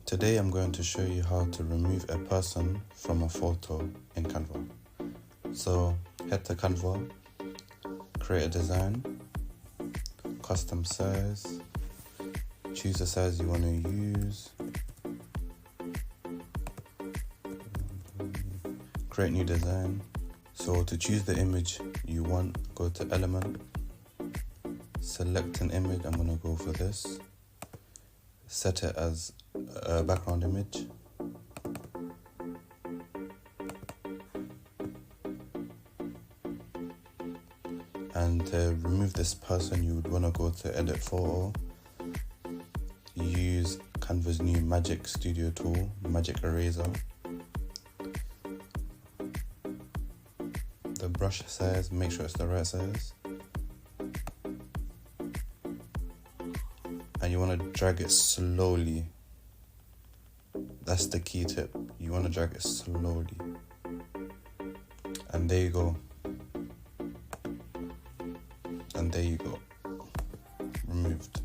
Today I'm going to show you how to remove a person from a photo in Canva. So head to Canva, create a design, custom size, choose the size you want to use, create new design. So to choose the image you want, go to element, select an image. I'm going to go for this, set it as a background image, and to remove this person you would want to go to edit photo, use Canva's new Magic Studio tool, Magic Eraser. The brush size, make sure it's the right size, and you want to drag it slowly. That's the key tip. You want to drag it slowly. And there you go. And there you go. Removed.